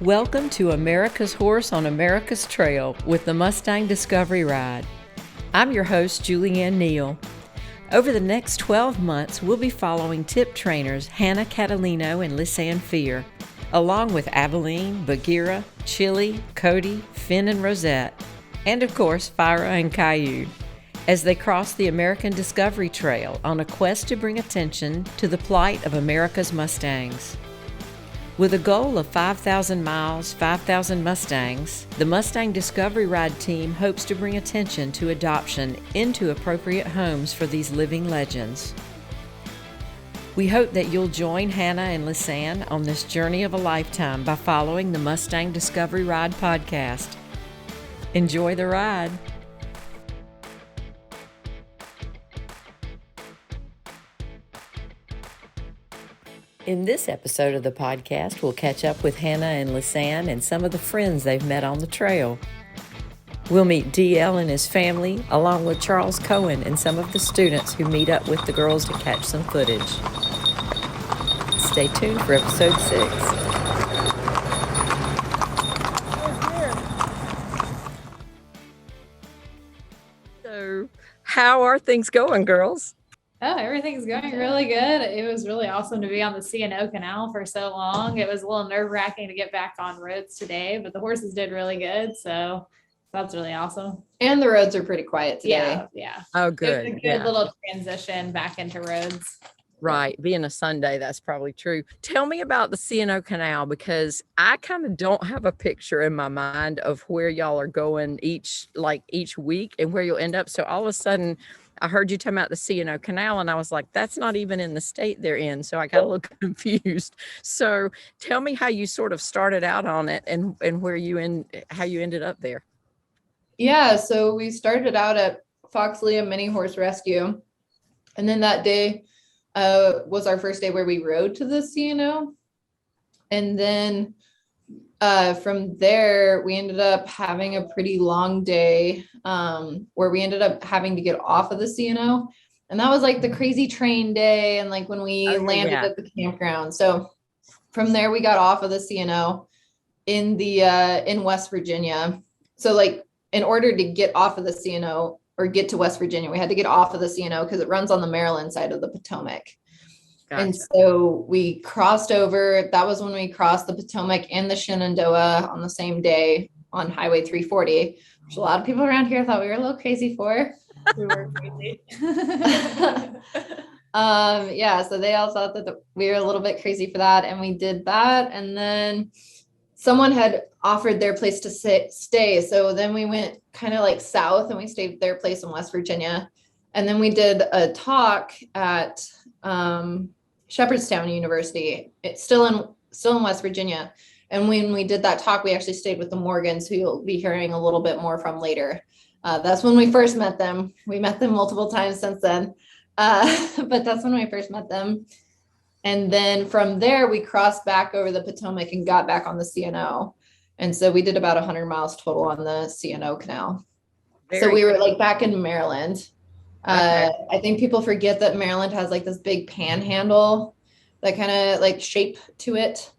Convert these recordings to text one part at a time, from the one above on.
Welcome to America's Horse on America's Trail with the Mustang Discovery Ride. I'm your host, Julianne Neal. Over the next 12 months, we'll be following tip trainers Hannah Catalino and Lisanne Fear, along with Aveline, Bagheera, Chili, Cody, Finn, and Rosette, and of course, Fyra and Caillou, as they cross the American Discovery Trail on a quest to bring attention to the plight of America's Mustangs. With a goal of 5,000 miles, 5,000 Mustangs, the Mustang Discovery Ride team hopes to bring attention to adoption into appropriate homes for these living legends. We hope that you'll join Hannah and Lisanne on this journey of a lifetime by following the Mustang Discovery Ride podcast. Enjoy the ride. In this episode of the podcast, we'll catch up with Hannah and Lisanne and some of the friends they've met on the trail. We'll meet DL and his family, along with Charles Cohen and some of the students who meet up with the girls to catch some footage. Stay tuned for episode 6. So, how are things going, girls? Oh, everything's going really good. It was really awesome to be on the C&O Canal for so long. It was a little nerve-wracking to get back on roads today, but the horses did really good. So that's really awesome. And the roads are pretty quiet today. Yeah. Oh, good. It was a good little transition back into roads. Right. Being a Sunday, that's probably true. Tell me about the C&O Canal, because I kind of don't have a picture in my mind of where y'all are going each week and where you'll end up. So all of a sudden, I heard you talking about the C&O Canal, and I was like, that's not even in the state they're in. So I got a little confused. So tell me how you sort of started out on it and how you ended up there. Yeah, so we started out at Foxley Mini Horse Rescue. And then that day was our first day where we rode to the C&O. And then from there, we ended up having a pretty long day where we ended up having to get off of the C&O. And that was like the crazy train day and like when we landed at the campground. So from there, we got off of the C&O in West Virginia. So like in order to get off of the C&O or get to West Virginia, we had to get off of the C&O because it runs on the Maryland side of the Potomac. Gotcha. And so we crossed over. That was when we crossed the Potomac and the Shenandoah on the same day on Highway 340, which a lot of people around here thought we were a little crazy for. We were crazy. Yeah, so they all thought that we were a little bit crazy for that. And we did that. And then someone had offered their place to stay. So then we went kind of like south and we stayed at their place in West Virginia. And then we did a talk at Shepherdstown University. It's still in West Virginia. And when we did that talk, we actually stayed with the Morgans, who you'll be hearing a little bit more from later. That's when we first met them. We met them multiple times since then. But that's when we first met them. And then from there, we crossed back over the Potomac and got back on the C&O. And so we did about 100 miles total on the C&O Canal. So we were like back in Maryland. Okay. I think people forget that Maryland has like this big panhandle, that kind of like shape to it.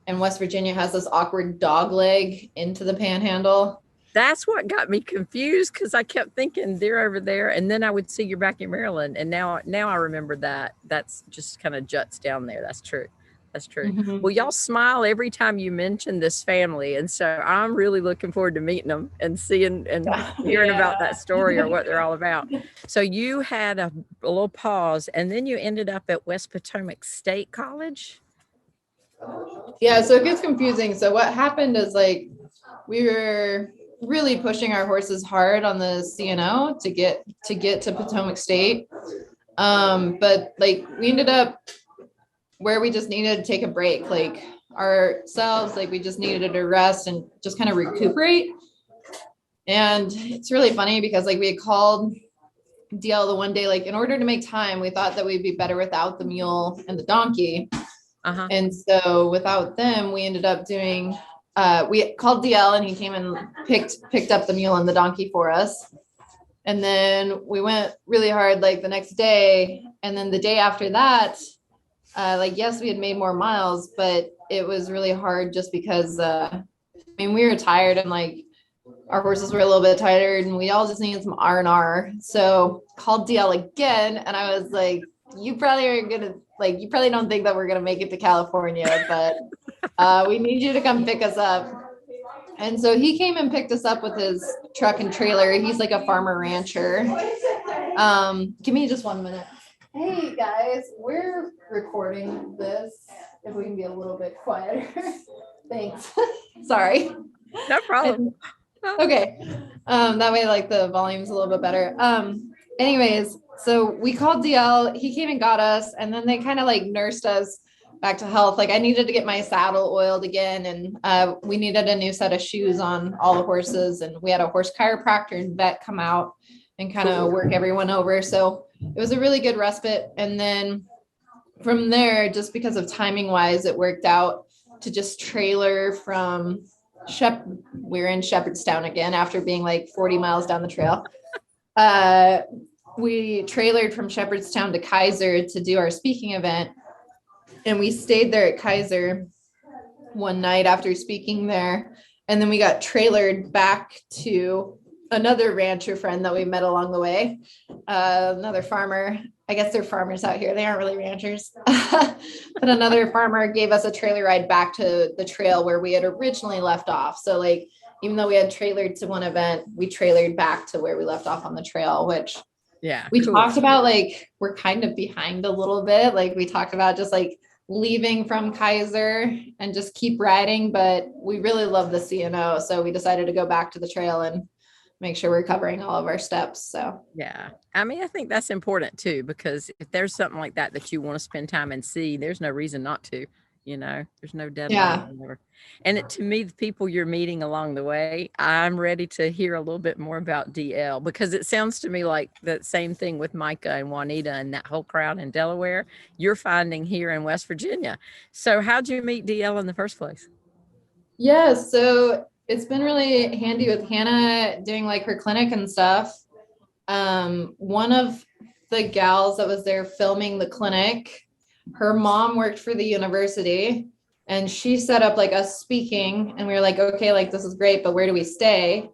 And West Virginia has this awkward dog leg into the panhandle. That's what got me confused, because I kept thinking they're over there, and then I would see you're back in Maryland, and now I remember that. That's just kind of juts down there. That's true. That's true. Mm-hmm. Well, y'all smile every time you mention this family, and so I'm really looking forward to meeting them and seeing and hearing about that story or what they're all about. So you had a little pause, and then you ended up at West Potomac State College. Yeah, so it gets confusing. So what happened is like we were really pushing our horses hard on the C&O to get to Potomac State. But like we ended up where we just needed to take a break, like ourselves, like we just needed to rest and just kind of recuperate. And it's really funny because like we had called DL the one day, like in order to make time, we thought that we'd be better without the mule and the donkey. Uh-huh. And so without them, we ended up doing, we called DL and he came and picked up the mule and the donkey for us. And then we went really hard like the next day. And then the day after that, like, yes, we had made more miles, but it was really hard just because, we were tired and like our horses were a little bit tired and we all just needed some R&R. So called DL again. And I was like, you probably don't think that we're going to make it to California, but we need you to come pick us up. And so he came and picked us up with his truck and trailer. He's like a farmer rancher. Give me just 1 minute. Hey guys, we're recording this. If we can be a little bit quieter. Thanks. Sorry. No problem. Okay. That way like the volume's a little bit better. Anyways, so we called DL, he came and got us, and then they kind of like nursed us back to health. Like I needed to get my saddle oiled again, and we needed a new set of shoes on all the horses, and we had a horse chiropractor and vet come out and kind of work everyone over. So it was a really good respite. And then from there, just because of timing wise, it worked out to just trailer from we're in Shepherdstown again after being like 40 miles down the trail. We trailered from Shepherdstown to Kaiser to do our speaking event. And we stayed there at Kaiser one night after speaking there. And then we got trailered back to another rancher friend that we met along the way. Another farmer. I guess they're farmers out here. They aren't really ranchers. But another farmer gave us a trailer ride back to the trail where we had originally left off. So like, even though we had trailered to one event, we trailered back to where we left off on the trail, which we talked about, like, we're kind of behind a little bit. Like we talked about just like leaving from Kaiser and just keep riding, but we really love the CNO. So we decided to go back to the trail and make sure we're covering all of our steps. So yeah, I mean, I think that's important too, because if there's something like that you want to spend time and see, there's no reason not to, there's no deadline. Yeah. And to me, the people you're meeting along the way, I'm ready to hear a little bit more about DL, because it sounds to me like that same thing with Micah and Juanita and that whole crowd in Delaware, you're finding here in West Virginia. So how'd you meet DL in the first place? Yeah, so it's been really handy with Hannah doing like her clinic and stuff. One of the gals that was there filming the clinic, her mom worked for the university and she set up like us speaking, and we were like, okay, like this is great, but where do we stay?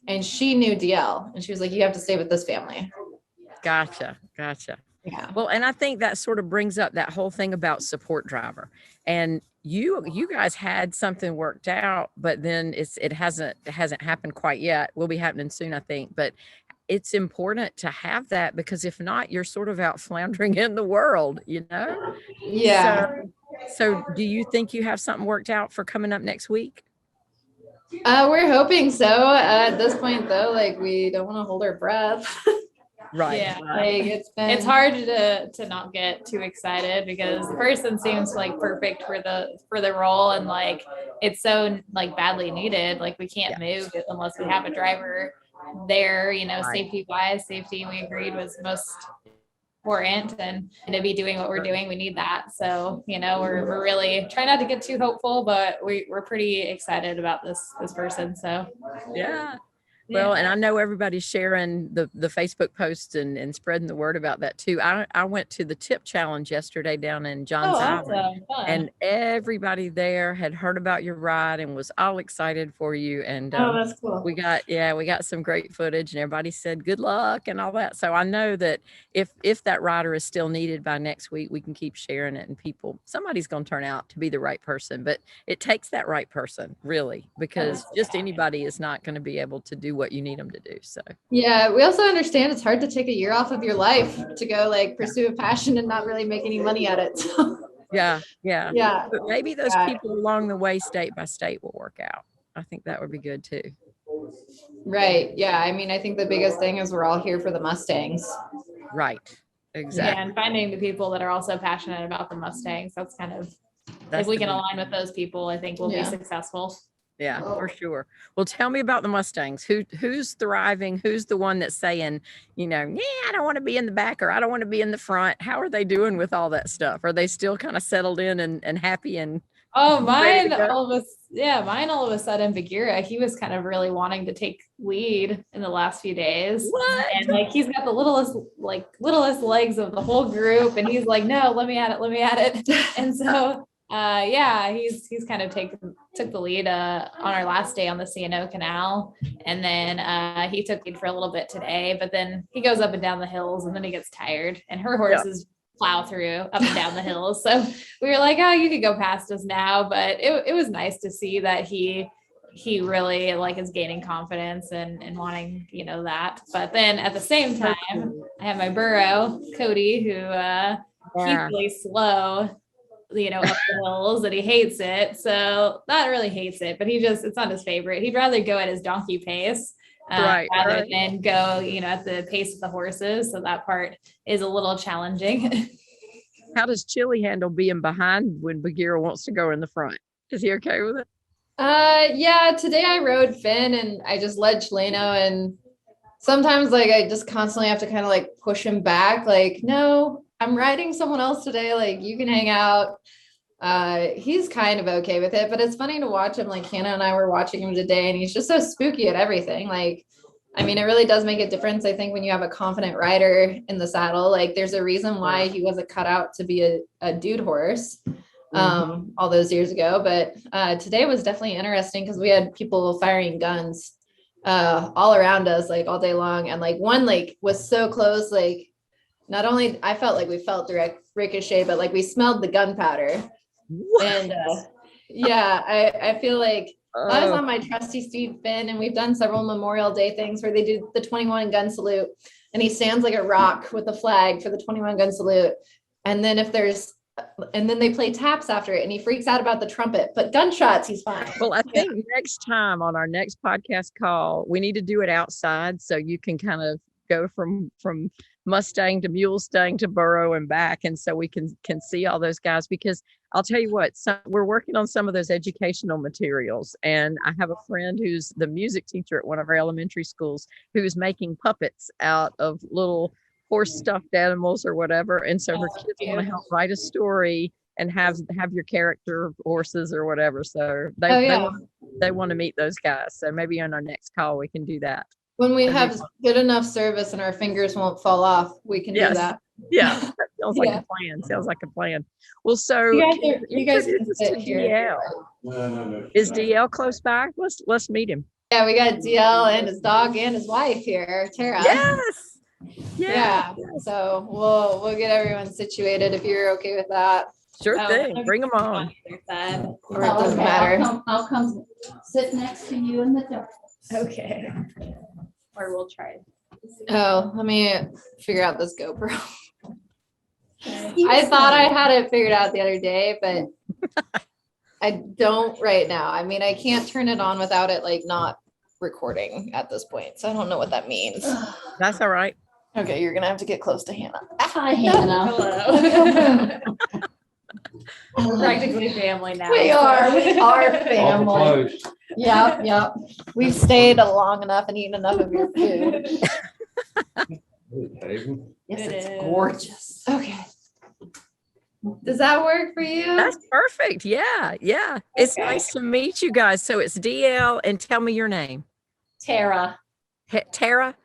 And she knew DL and she was like, you have to stay with this family. Gotcha. Yeah. Well, and I think that sort of brings up that whole thing about support driver. And you guys had something worked out, but then it hasn't happened quite yet. Will be happening soon, I think. But it's important to have that, because if not, you're sort of out floundering in the world, Yeah. So do you think you have something worked out for coming up next week? We're hoping so. At this point, though, like we don't want to hold our breath. Right. Yeah. Like it's hard to not get too excited, because the person seems like perfect for the role, and like it's so like badly needed. Like we can't move it unless we have a driver there, right. Safety we agreed was most important, and to be doing what we're doing, we need that. So we're really trying not to get too hopeful, but we're pretty excited about this person. So yeah. Well, and I know everybody's sharing the Facebook posts and spreading the word about that too. I went to the tip challenge yesterday down in Johns Island, and everybody there had heard about your ride and was all excited for you. And that's cool. We got some great footage, and everybody said good luck and all that. So I know that if that rider is still needed by next week, we can keep sharing it, and somebody's going to turn out to be the right person. But it takes that right person, really, because just anybody is not going to be able to do what you need them to do. So yeah, we also understand it's hard to take a year off of your life to go like pursue a passion and not really make any money at it. So yeah. But maybe those people along the way, state by state, will work out. I think that would be good too. Right. Yeah. I mean, I think the biggest thing is we're all here for the Mustangs. Right. Exactly. Yeah, and finding the people that are also passionate about the Mustangs. That's kind of, if we can align with those people, I think we'll be successful. Yeah, for sure. Well, tell me about the Mustangs. Who's thriving? Who's the one that's saying, I don't want to be in the back, or I don't want to be in the front? How are they doing with all that stuff? Are they still kind of settled in and happy and mine all of a sudden, Bagheera, he was kind of really wanting to take lead in the last few days. What? And like he's got the littlest legs of the whole group, and he's like, no, let me at it. And so Yeah, he's kind of took the lead on our last day on the C&O Canal, and then he took lead for a little bit today. But then he goes up and down the hills, and then he gets tired, and her horses plow through up and down the hills. So we were like, oh, you could go past us now. But it was nice to see that he really like is gaining confidence and wanting, that. But then at the same time, I have my burro, Cody, who he's really slow, up the hills, and he hates it. So not really hates it, but it's not his favorite. He'd rather go at his donkey pace rather than go, at the pace of the horses. So that part is a little challenging. How does Chili handle being behind when Bagheera wants to go in the front? Is he okay with it? Yeah, today I rode Finn and I just led Chileno, and sometimes like I just constantly have to kind of like push him back. Like, no, I'm riding someone else today. Like, you can hang out. He's kind of okay with it, but it's funny to watch him. Like, Hannah and I were watching him today, and he's just so spooky at everything. Like, I mean, it really does make a difference. I think when you have a confident rider in the saddle, like there's a reason why he wasn't cut out to be a dude horse all those years ago. But today was definitely interesting because we had people firing guns all around us, like all day long. And like one like was so close, like not only I felt like we felt direct ricochet, but like we smelled the gunpowder. What? And I feel like I was on my trusty steed Finn, and we've done several Memorial Day things where they do the 21 gun salute, and he stands like a rock with a flag for the 21 gun salute. And then then they play taps after it, and he freaks out about the trumpet, but gunshots, he's fine. Well, I think next time on our next podcast call, we need to do it outside so you can kind of go from Mustang to Mustang to burro and back. And so we can see all those guys, because I'll tell you what, we're working on some of those educational materials. And I have a friend who's the music teacher at one of our elementary schools who's making puppets out of little horse stuffed animals or whatever. And so her kids want to help write a story and have your character horses or whatever. So they want to meet those guys. So maybe on our next call, we can do that. When we have good enough service and our fingers won't fall off, we can do that. Yeah, that sounds like a plan. Sounds like a plan. Well, so you guys can sit here. DL. Is DL close by? Let's meet him. Yeah, we got DL and his dog and his wife here, Tara. Yes. Yeah. So we'll get everyone situated if you're okay with that. Sure thing. Bring them on. Or it doesn't matter. I'll come sit next to you in the dark. Okay. Or we'll try. Oh, let me figure out this GoPro. I thought I had it figured out the other day, but I don't right now. I mean, I can't turn it on without it like not recording at this point. So I don't know what that means. That's all right. Okay, you're gonna have to get close to Hannah. Hi, Hannah. Hello. We're practically family now. We are family. Yep. We've stayed long enough and eaten enough of your food. Yes, it's gorgeous. Okay. Does that work for you? That's perfect. Yeah. It's nice to meet you guys. So it's DL, and tell me your name. Tara. Tara?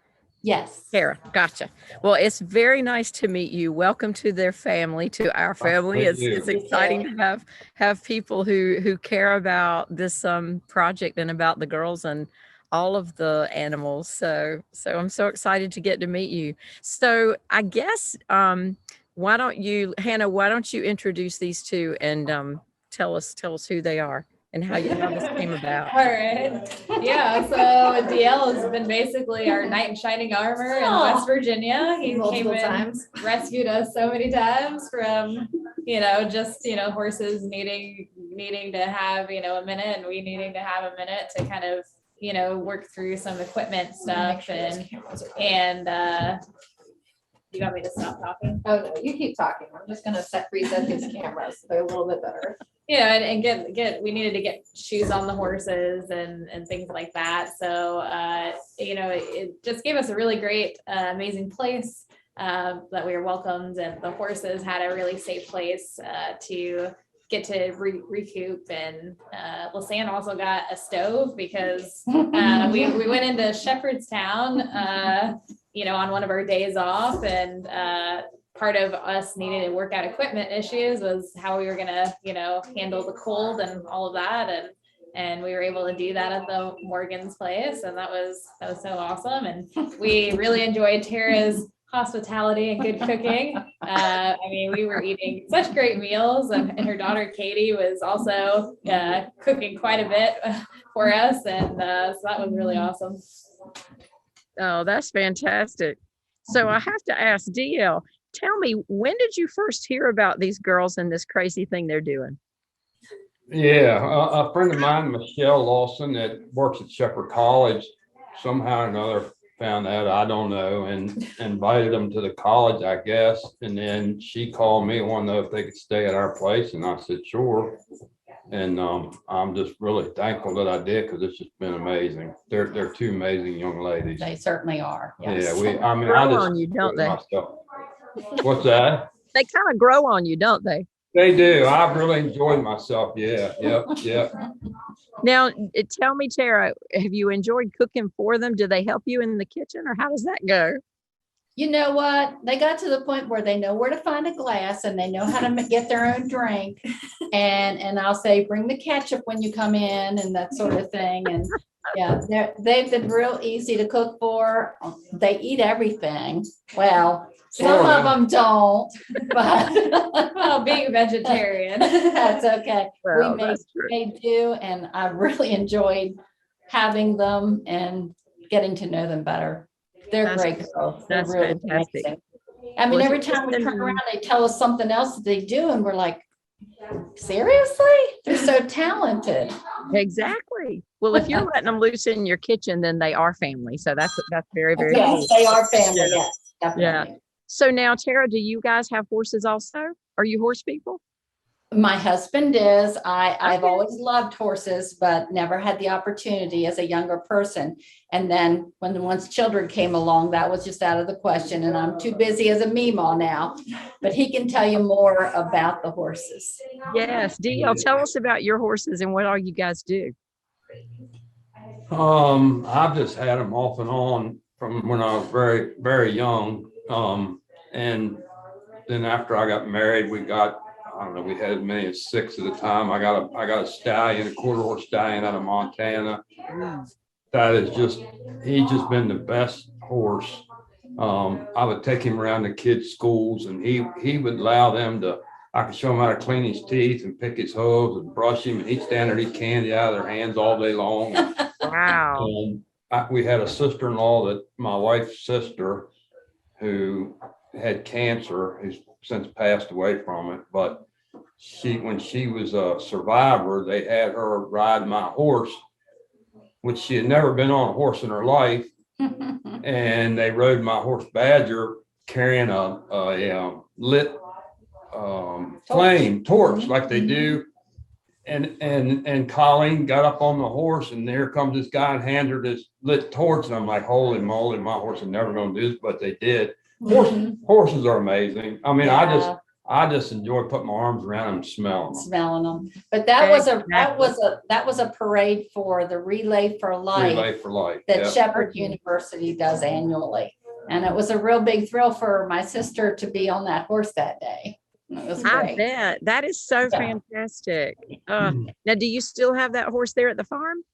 Yes. Tara. Gotcha. Well, it's very nice to meet you. Welcome to their family, to our family. It's exciting to have people who care about this project and about the girls and all of the animals. So I'm so excited to get to meet you. So I guess why don't you, Hannah, introduce these two and tell us who they are and how this came about. All right. Yeah. So DL has been basically our knight in shining armor in West Virginia. He came in, rescued us so many times from, horses needing to have, a minute, and we needing to have a minute to kind of, work through some equipment stuff and you want me to stop talking? Oh no, you keep talking. I'm just gonna reset these cameras so they're a little bit better. Yeah, and we needed to get shoes on the horses and things like that. So it just gave us a really great, amazing place that we were welcomed, and the horses had a really safe place to get to recoup. And Lisanne also got a stove because we went into Shepherdstown on one of our days off, and part of us needing to work out equipment issues was how we were gonna, handle the cold and all of that. And we were able to do that at the Morgan's place. And that was so awesome. And we really enjoyed Tara's hospitality and good cooking. We were eating such great meals, and her daughter Katie was also cooking quite a bit for us. And so that was really awesome. Oh, that's fantastic. So I have to ask DL, tell me, when did you first hear about these girls and this crazy thing they're doing? Yeah, a friend of mine, Michelle Lawson, that works at Shepherd College, somehow or another found out, I don't know, and invited them to the college, I guess. And then she called me and wanted to know if they could stay at our place. And I said, sure. And I'm just really thankful that I did, because it's just been amazing. They're two amazing young ladies. They certainly are. Yes. Yeah, I Grow just on you, don't they? myself. What's that? They kind of grow on you, don't they? They do. I've really enjoyed myself. Yeah, yep. Now, tell me, Tara, have you enjoyed cooking for them? Do they help you in the kitchen, or how does that go? You know what? They got to the point where they know where to find a glass and they know how to get their own drink. And I'll say, bring the ketchup when you come in and that sort of thing. And yeah, they've been real easy to cook for. They eat everything. Well, some of them don't, but Well, being a vegetarian. that's okay. Well, They do. And I really enjoyed having them and getting to know them better. They're great girls. They're That's really fantastic. amazing. I mean, Was every it time we just turn in- around, they tell us something else that they do, and we're like, seriously? They're so talented. Exactly. Well, if you're letting them loose in your kitchen, then they are family. So that's very, very cool. Yes, they are family. Yes, definitely. Yeah. So now, Tara, do you guys have horses also? Are you horse people? My husband is. I've Okay. always loved horses, but never had the opportunity as a younger person. And then once children came along, that was just out of the question. And I'm too busy as a meemaw now, but he can tell you more about the horses. Yes. DL, tell us about your horses and what all you guys do. I've just had them off and on from when I was very, very young. And then after I got married, we got, I don't know, we had as many as 6 at a time. I got a stallion, a quarter horse stallion out of Montana. That is he's just been the best horse. I would take him around the kids' schools, and he would allow them I could show him how to clean his teeth and pick his hooves and brush him. And he'd stand there and eat candy out of their hands all day long. Wow. We had a sister-in-law, that my wife's sister, who had cancer, who's since passed away from it. But when she was a survivor, they had her ride my horse, which she had never been on a horse in her life. And they rode my horse Badger carrying a lit flame torch like they do. And Colleen got up on the horse, and there comes this guy and handed her this lit torch. And I'm like, holy moly, my horse is never going to do this, but they did. Horses are amazing. I mean, Yeah. I just enjoy putting my arms around them and smelling them. Smelling them. But that was a parade for the Relay for Life Relay for life. that Yeah. Shepherd University does annually. And it was a real big thrill for my sister to be on that horse that day. It was I great. bet. That is so Yeah. fantastic. Now, do you still have that horse there at the farm?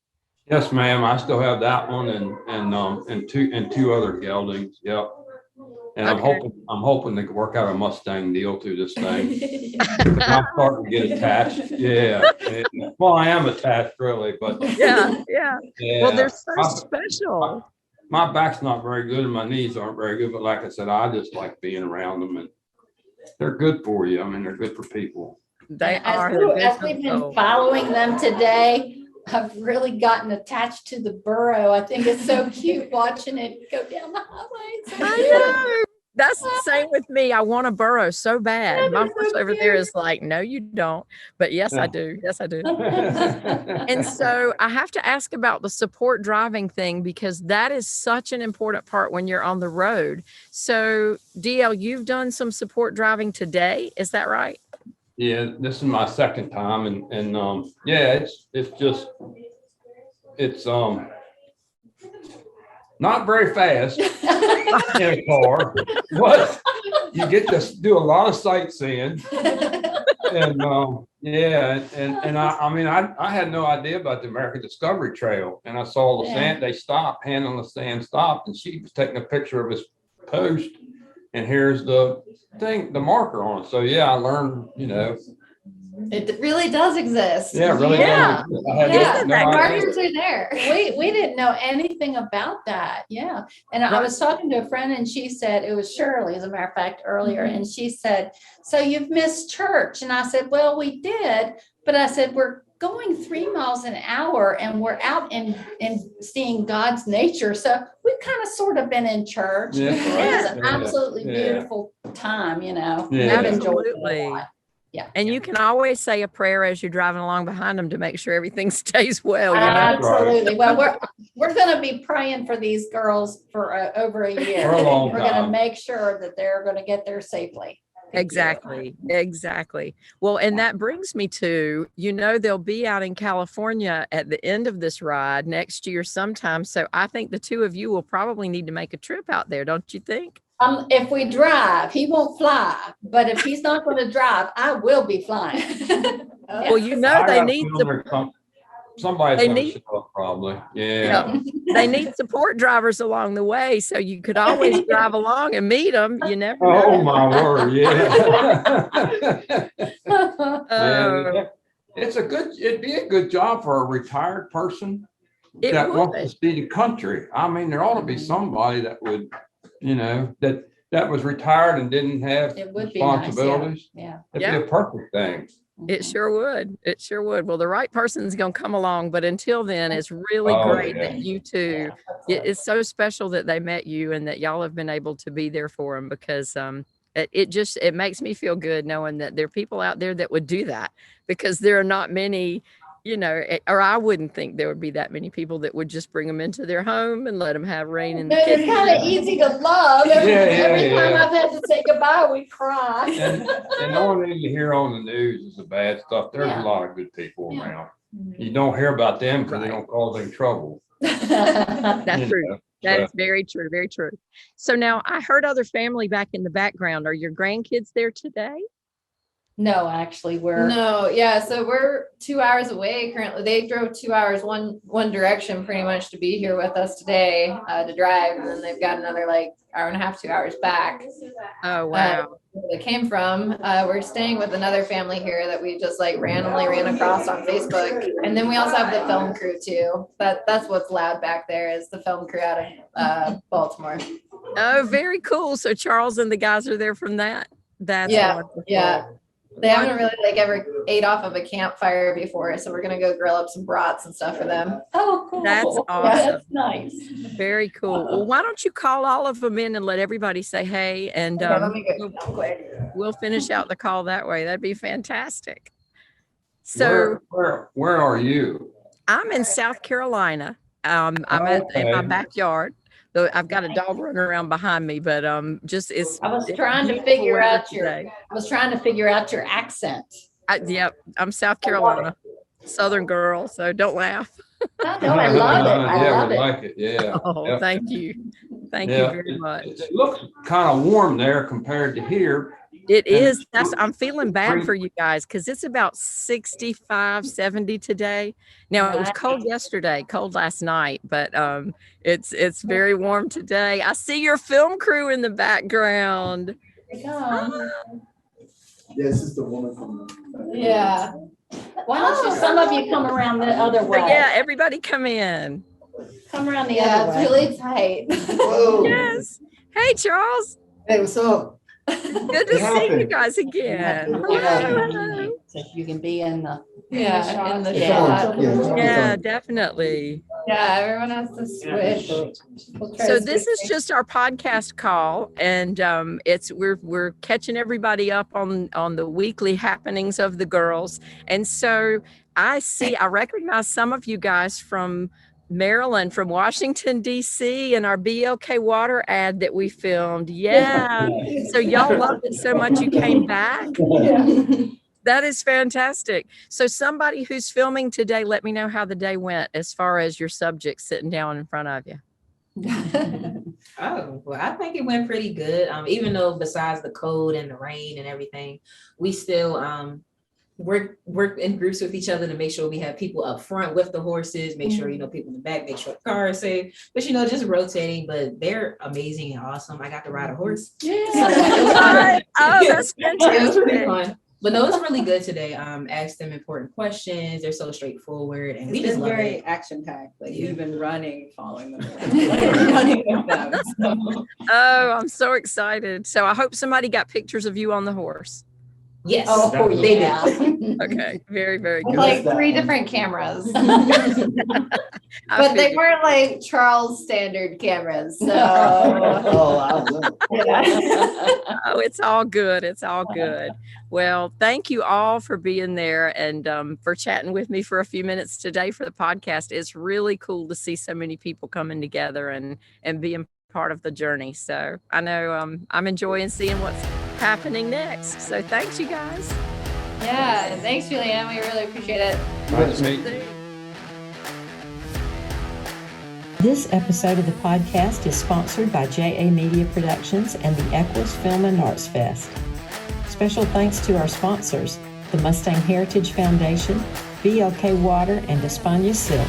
Yes, ma'am. I still have that one and two other geldings. Yep. And Okay. I'm hoping they can work out a Mustang deal through this thing. I'm starting to get attached. Yeah. Well, I am attached really, but Yeah. Well, they're so My- special. My back's not very good and my knees aren't very good, but like I said, I just like being around them, and they're good for you. I mean, they're good for people. They are. As we've been following them today, I've really gotten attached to the burro. I think it's so cute watching it go down the highway. It's so I cute. know. That's the same with me. I want a burro so bad. That My is horse so over there cute. is like, no, you don't. But yes, I Yeah. do. Yes, I do. And so I have to ask about the support driving thing, because that is such an important part when you're on the road. So DL, you've done some support driving today. Is that right? Yeah, this is my second time, and yeah, it's not very fast in a car, you get to do a lot of sightseeing. And I mean, I had no idea about the American Discovery Trail, and I saw Lisanne, they stopped, Hannah and Lisanne stopped, and she was taking a picture of his post, and here's the thing, the marker on it. So yeah, I learned, It really does exist. yeah, it really Yeah. does. I had Yeah, no idea. markers are there. We didn't know anything about that. Yeah. And I was talking to a friend and she said, it was Shirley, as a matter of fact, earlier. And she said, so you've missed church. And I said, well, we did. But I said, we're going 3 miles an hour and we're out and seeing God's nature. So we've kind of sort of been in church. Yeah, It was right. an absolutely Yeah. beautiful time, Yeah. We've enjoyed it a Absolutely. lot. Yeah. And you can always say a prayer as you're driving along behind them to make sure everything stays well. That's right. Absolutely. Well, we're going to be praying for these girls for over a year. For a long We're going to time. make sure that they're going to get there safely. Exactly. Well, and that brings me to, they'll be out in California at the end of this ride next year sometime. So I think the two of you will probably need to make a trip out there, don't you think? If we drive, he won't fly. But if he's not going to drive, I will be flying. Well, I they got need a feeling somebody's they gonna need- show up probably. Yeah. they need support drivers along the way, so you could always drive along and meet them. You never know. Oh my word, yeah. Uh, It'd be a good job for a retired person It that wants to would. see the country. I mean, there ought to be somebody that would, that was retired and didn't have It would be nice. responsibilities. Yeah. It'd be a perfect thing. It sure would. It sure would. Well, the right person's going to come along, but until then, it's really Oh, great yeah. that you two. It's so special that they met you and that y'all have been able to be there for them, because it makes me feel good knowing that there are people out there that would do that, because there are not many, or I wouldn't think there would be that many people that would just bring them into their home and let them have rain in the It's kitchen. kind of easy to love. Every time yeah. I've had to say goodbye, we cry. And the only thing you hear on the news is the bad stuff. There's Yeah. a lot of good people Yeah. around. You don't hear about them because they Right. don't cause any trouble. That's you true. know. That So- is very true. Very true. So now I heard other family back in the background. Are your grandkids there today? No, actually, we're. No, yeah. So we're 2 hours away currently. They drove 2 hours one direction pretty much to be here with us today to drive, and then they've got another like hour and a half, 2 hours back. Oh, wow. Where they came from. We're staying with another family here that we just like randomly ran across on Facebook, and then we also have the film crew too. That's what's loud back there is the film crew out of Baltimore. Oh, very cool. So Charles and the guys are there from that. That's Yeah, wonderful. yeah. They haven't really like ever ate off of a campfire before, so we're gonna go grill up some brats and stuff for them. Oh, cool. That's Yeah, awesome. that's nice. Very cool. Well, why don't you call all of them in and let everybody say hey, and Okay, let me go quick. we'll finish out the call that way. That'd be fantastic. So where are you? I'm in South Carolina. I'm in my Okay. backyard. Though I've got a dog running around behind me, but it's. I was it's trying to beautiful figure weather out today. your accent. Yep, I'm South Carolina, Southern girl. So don't laugh. No, I love it. I Yeah, love we it. like it. Yeah. Oh, Yep. thank you. Thank you Yeah, very much. It looks kind of warm there compared to here. It And is. it's I'm feeling bad spring. for you guys because it's about 65, 70 today. Now it was cold yesterday, cold last night, but it's very warm today. I see your film crew in the background. Oh, Yeah, this is the woman from. Yeah. why don't you, some of you come around the other So way? yeah, everybody come in. Come around the Yeah, other it's way. really tight. Whoa. Yes. Hey, Charles. Hey, what's up? Good to What see you happened? guys again. What happened? Hello. So you can be in the. Yeah, in the Yeah. shot. Yeah, definitely. Yeah, everyone has to switch. We'll try So to this switch is just our podcast call, and we're catching everybody up on the weekly happenings of the girls. And so I recognize some of you guys from Maryland, from Washington D.C., and our BLK water ad that we filmed. Yeah, so y'all loved it so much you came back. That is fantastic. So somebody who's filming today, let me know how the day went as far as your subject sitting down in front of you. Oh, well, I think it went pretty good. Even though besides the cold and the rain and everything, we still work in groups with each other to make sure we have people up front with the horses, make sure, people in the back, make sure the car is safe, but just rotating, but they're amazing and awesome. I got to ride a horse. Oh, that's It was pretty fantastic. fun. But no, it's really good today. Asked them important questions. They're so straightforward, and we It's just been love very it. action-packed, like Yeah. you've been running, following them. Running with them. So. Oh, I'm so excited. So I hope somebody got pictures of you on the horse. Yes, Oh, they yeah. did. Okay, very, very With good. like that 3 one. different cameras. I But they figured. weren't like Charles standard cameras. So Oh, I don't know. yeah. Oh, it's all good. It's all good. Well, thank you all for being there and for chatting with me for a few minutes today for the podcast. It's really cool to see so many people coming together and being part of the journey. So I know I'm enjoying seeing what's happening next. So thanks, you guys. Yeah. Thanks, Julianne. We really appreciate it. Nice to meet you. This episode of the podcast is sponsored by JA Media Productions and the Equus Film and Arts Fest. Special thanks to our sponsors, the Mustang Heritage Foundation, BLK Water, and España Silk.